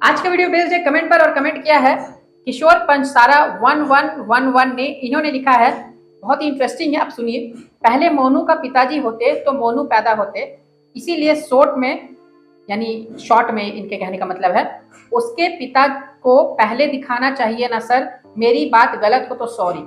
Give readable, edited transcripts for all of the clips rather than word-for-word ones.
आज का video based है कमेंट पर और कमेंट किया है किशोर पंचसारा 1111 ने। इन्होंने लिखा है, बहुत ही इंटरेस्टिंग है, आप सुनिए। पहले मोनू का पिताजी होते तो मोनू पैदा होते, इसीलिए शॉर्ट में इनके कहने का मतलब है उसके पिता को पहले दिखाना चाहिए ना सर, मेरी बात गलत हो तो सॉरी।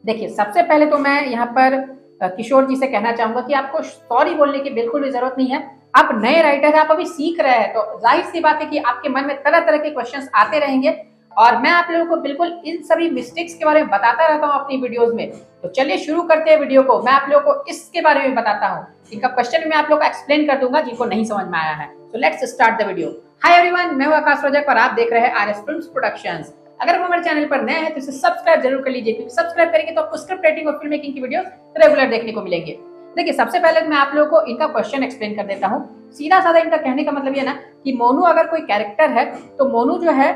देखिए, सबसे पहले तो मैं यहाँ पर किशोर जी से कहना चाहूंगा कि आपको सॉरी बोलने की बिल्कुल भी जरूरत नहीं है। आप नए राइटर हैं, आप अभी सीख रहे हैं, तो जाहिर सी बात है कि आपके मन में तरह तरह के क्वेश्चंस आते रहेंगे और मैं आप लोगों को बिल्कुल इन सभी मिस्टेक्स के बारे में बताता रहता हूँ अपनी वीडियोस में। तो चलिए शुरू करते हैं वीडियो को। मैं आप लोगों को इसके बारे में बताता हूँ, इनका क्वेश्चन मैं आप लोगों को एक्सप्लेन कर दूंगा जिनको नहीं समझ में आया है। तो let's start the video. Hi everyone, मैं हूं आकाश रजक और आप देख रहे हैं आरएस फिल्म्स प्रोडक्शंस। अगर आप हमारे चैनल पर नए हैं तो इसे सब्सक्राइब जरूर कर लीजिए, क्योंकि सब्सक्राइब करेंगे तो आपको स्क्रिप्ट राइटिंग और फिल्म मेकिंग की वीडियोस रेगुलर देखने को मिलेंगे। देखिए, सबसे पहले मैं आप लोगों को इनका क्वेश्चन एक्सप्लेन कर देता हूँ। सीधा साधा इनका कहने का मतलब ये ना कि मोनू अगर कोई कैरेक्टर है तो मोनू जो है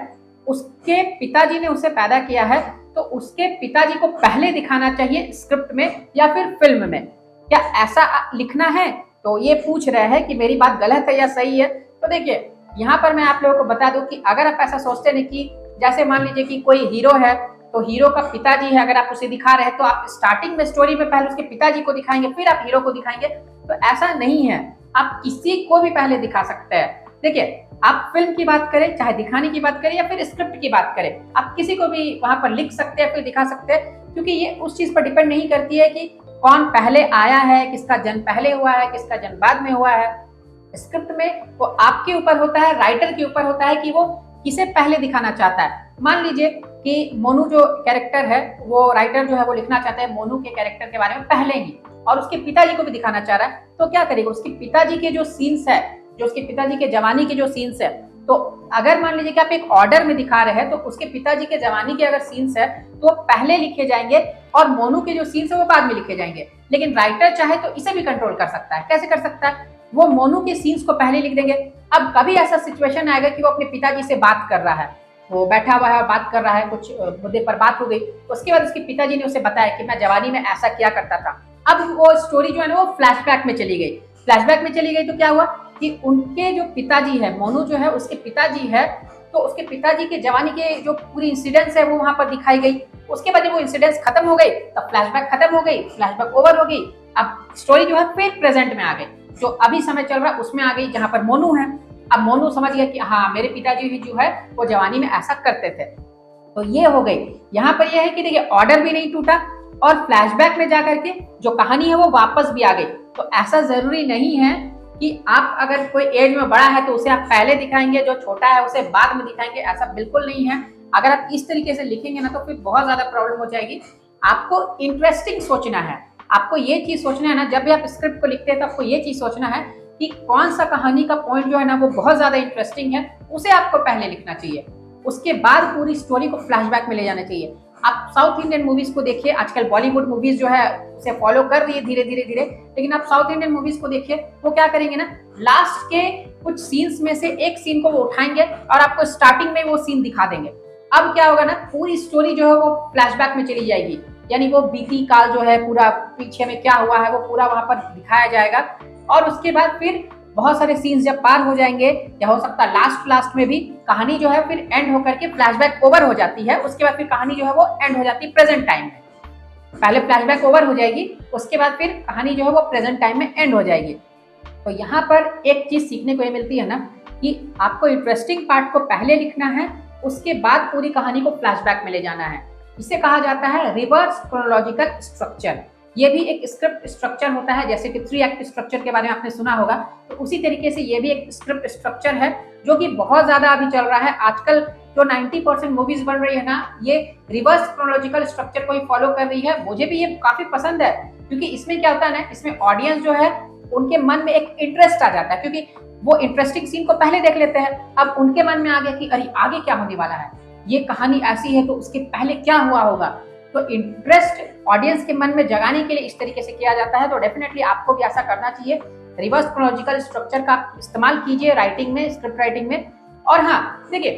उसके पिताजी ने उसे पैदा किया है, तो उसके पिताजी को पहले दिखाना चाहिए स्क्रिप्ट में या फिर फिल्म में। क्या ऐसा लिखना है? तो ये पूछ रहे हैं कि मेरी बात गलत है या सही है। तो देखिए, यहाँ पर मैं आप लोगों को बता दूं कि अगर आप ऐसा सोचते नहीं कि जैसे मान लीजिए कि कोई हीरो है तो हीरो का पिताजी है, अगर आप उसे दिखा रहे हैं तो आप स्टार्टिंग में स्टोरी में पहले उसके पिताजी को दिखाएंगे फिर आप हीरो को दिखाएंगे, तो ऐसा नहीं है। आप किसी को भी पहले दिखा सकते हैं। देखिए, आप फिल्म की बात करें, चाहे दिखाने की बात करें या फिर स्क्रिप्ट की बात करें, आप किसी को भी वहां पर लिख सकते हैं फिर दिखा सकते हैं, क्योंकि ये उस चीज पर डिपेंड नहीं करती है कि कौन पहले आया है, किसका जन्म पहले हुआ है, किसका जन्म बाद में हुआ है। स्क्रिप्ट में वो आपके ऊपर होता है, राइटर के ऊपर होता है कि वो किसे पहले दिखाना चाहता है। मान लीजिए कि मोनू जो कैरेक्टर है, वो राइटर जो है वो लिखना चाहता है मोनू के कैरेक्टर के बारे में पहले ही, और उसके पिताजी को भी दिखाना चाह रहा है, तो क्या करेगा? उसके पिताजी के जो सीन्स है, जो उसके पिताजी के जवानी के जो सीन्स है, तो अगर मान लीजिए कि आप एक ऑर्डर में दिखा रहे हैं तो उसके पिताजी के जवानी के अगर सीन्स है तो वो पहले लिखे जाएंगे और मोनू के जो सीन्स है वो बाद में लिखे जाएंगे। लेकिन राइटर चाहे तो इसे भी कंट्रोल कर सकता है। कैसे कर सकता है? वो मोनू के सीन्स को पहले लिख देंगे। अब कभी ऐसा सिचुएशन आएगा कि वो अपने पिताजी से बात कर रहा है, वो बैठा हुआ है और बात कर रहा है, कुछ मुद्दे पर बात हो गई, उसके बाद उसके पिताजी ने उसे बताया कि मैं जवानी में ऐसा किया करता था। अब वो स्टोरी जो है ना वो फ्लैशबैक में चली गई। फ्लैशबैक में चली गई तो क्या हुआ कि उनके जो पिताजी है, मोनू जो है उसके पिताजी है, तो उसके पिताजी के जवानी के जो पूरी इंसिडेंट्स है वो वहां पर दिखाई गई। उसके बाद जब वो इंसिडेंट्स खत्म हो गई तब फ्लैशबैक खत्म हो गई, फ्लैशबैक ओवर हो गई। अब स्टोरी जो है फिर प्रेजेंट में आ गई, जो अभी समय चल रहा है उसमें आ गई, जहां पर मोनू है। अब मोनू समझ गया कि हाँ, मेरे पिताजी भी जो है वो जवानी में ऐसा करते थे, तो ये हो गई। यहाँ पर यह है कि देखिए, ऑर्डर भी नहीं टूटा और फ्लैशबैक में जाकर के जो कहानी है वो वापस भी आ गई। तो ऐसा जरूरी नहीं है कि आप अगर कोई एज में बड़ा है तो उसे आप पहले दिखाएंगे, जो छोटा है उसे बाद में दिखाएंगे, ऐसा बिल्कुल नहीं है। अगर आप इस तरीके से लिखेंगे ना तो फिर बहुत ज्यादा प्रॉब्लम हो जाएगी। आपको इंटरेस्टिंग सोचना है, आपको ये चीज सोचना है ना, जब भी आप स्क्रिप्ट को लिखते हैं तो आपको ये चीज सोचना है कि कौन सा कहानी का पॉइंट जो है ना वो बहुत ज्यादा इंटरेस्टिंग है, उसे आपको पहले लिखना चाहिए। उसके बाद पूरी स्टोरी को फ्लैशबैक में ले जाना चाहिए। आप साउथ इंडियन मूवीज को देखिए, आजकल बॉलीवुड मूवीज जो है उसे फॉलो कर रही है धीरे धीरे धीरे, लेकिन आप साउथ इंडियन मूवीज को देखिए, वो क्या करेंगे ना, लास्ट के कुछ सीन्स में से एक सीन को वो उठाएंगे और आपको स्टार्टिंग में वो सीन दिखा देंगे। अब क्या होगा ना, पूरी स्टोरी जो है वो फ्लैशबैक में चली जाएगी, यानी वो बीती काल जो है, पूरा पीछे में क्या हुआ है वो पूरा वहां पर दिखाया जाएगा। और उसके बाद फिर बहुत सारे सीन्स जब पार हो जाएंगे, या हो सकता है लास्ट में भी कहानी जो है फिर एंड होकर के फ्लैशबैक ओवर हो जाती है। उसके बाद फिर कहानी जो है वो एंड हो जाती है प्रेजेंट टाइम में। पहले फ्लैशबैक ओवर हो जाएगी, उसके बाद फिर कहानी जो है वो प्रेजेंट टाइम में एंड हो जाएगी। तो यहाँ पर एक चीज सीखने को ये मिलती है ना कि आपको इंटरेस्टिंग पार्ट को पहले लिखना है, उसके बाद पूरी कहानी को फ्लैशबैक में ले जाना है। इसे कहा जाता है रिवर्स क्रोनोलॉजिकल स्ट्रक्चर। ये भी एक स्क्रिप्ट स्ट्रक्चर होता है, जैसे कि 3 एक्ट स्ट्रक्चर के बारे में आपने सुना होगा, तो उसी तरीके से ये भी एक स्क्रिप्ट स्ट्रक्चर है जो कि बहुत ज्यादा अभी चल रहा है। आजकल जो 90% मूवीज बन रही है ना, ये रिवर्स क्रोनोलॉजिकल स्ट्रक्चर को ही फॉलो कर रही है। मुझे भी ये काफी पसंद है, क्योंकि इसमें क्या होता है ना, इसमें ऑडियंस जो है उनके मन में एक इंटरेस्ट आ जाता है, क्योंकि वो इंटरेस्टिंग सीन को पहले देख लेते हैं। अब उनके मन में आ गया कि अरे आगे क्या होने वाला है, ये कहानी ऐसी है तो उसके पहले क्या हुआ होगा। तो इंटरेस्ट ऑडियंस के मन में जगाने के लिए इस तरीके से किया जाता है। तो डेफिनेटली आपको भी ऐसा करना चाहिए, रिवर्स क्रोनोलॉजिकल स्ट्रक्चर का इस्तेमाल कीजिए राइटिंग में, स्क्रिप्ट राइटिंग में। और हाँ, देखिए,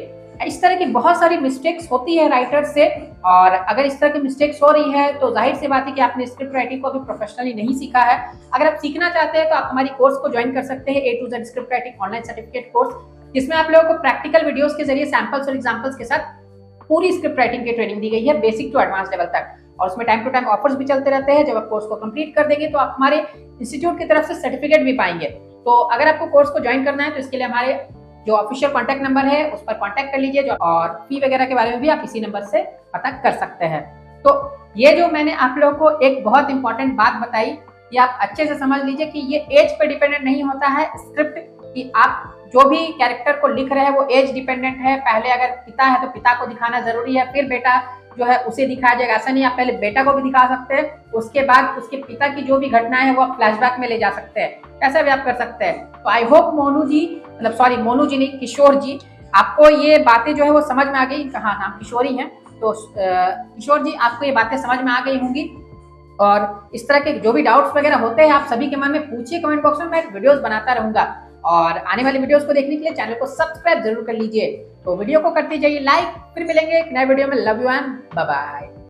इस तरह की बहुत सारी मिस्टेक्स होती है राइटर से, और अगर इस तरह की मिस्टेक्स हो रही है तो जाहिर सी बात है कि आपने स्क्रिप्ट राइटिंग को अभी प्रोफेशनली नहीं सीखा है। अगर आप सीखना चाहते हैं तो आप हमारी कोर्स को ज्वाइन कर सकते हैं, A to Z script writing online certificate course. जिसमें आप लोगों को प्रैक्टिकल वीडियोस के जरिए सैंपल्स और एग्जांपल्स के साथ पूरी स्क्रिप्ट राइटिंग की ट्रेनिंग दी गई है, बेसिक टू एडवांस लेवल तक। और उसमें टाइम टू टाइम ऑफर्स भी चलते रहते हैं। जब आप कोर्स को कंप्लीट कर देंगे तो आप हमारे इंस्टीट्यूट की तरफ से सर्टिफिकेट भी पाएंगे। तो अगर आपको कोर्स को ज्वाइन करना है तो इसके लिए हमारे जो ऑफिशियल कॉन्टैक्ट नंबर है उस पर कॉन्टैक्ट कर लीजिए, और फी वगैरह के बारे में भी आप इसी नंबर से पता कर सकते हैं। तो ये जो मैंने आप लोगों को एक बहुत इंपॉर्टेंट बात बताई, ये आप अच्छे से समझ लीजिए कि ये एज पे डिपेंडेंट नहीं होता है स्क्रिप्ट, कि आप जो भी कैरेक्टर को लिख रहे हैं वो एज डिपेंडेंट है। पहले अगर पिता है तो पिता को दिखाना जरूरी है, फिर बेटा जो है उसे दिखाया जाएगा। ऐसा नहीं, आप पहले बेटा को भी दिखा सकते हैं, उसके बाद उसके पिता की जो भी घटनाएं है वो आप फ्लैशबैक में ले जा सकते हैं, ऐसा भी आप कर सकते हैं। तो आई होप मोनू जी नहीं, किशोर जी, आपको ये बातें जो है वो समझ में आ गई। हाँ हाँ, किशोरी हैं, तो किशोर जी आपको ये बातें समझ में आ गई होंगी। और इस तरह के जो भी डाउट्स वगैरह होते हैं आप सभी के मन में पूछिए कमेंट बॉक्स में, मैं वीडियोस बनाता रहूंगा। और आने वाली वीडियोस को देखने के लिए चैनल को सब्सक्राइब जरूर कर लीजिए। तो वीडियो को करते जाइए लाइक, फिर मिलेंगे एक नए वीडियो में। Love you and bye bye.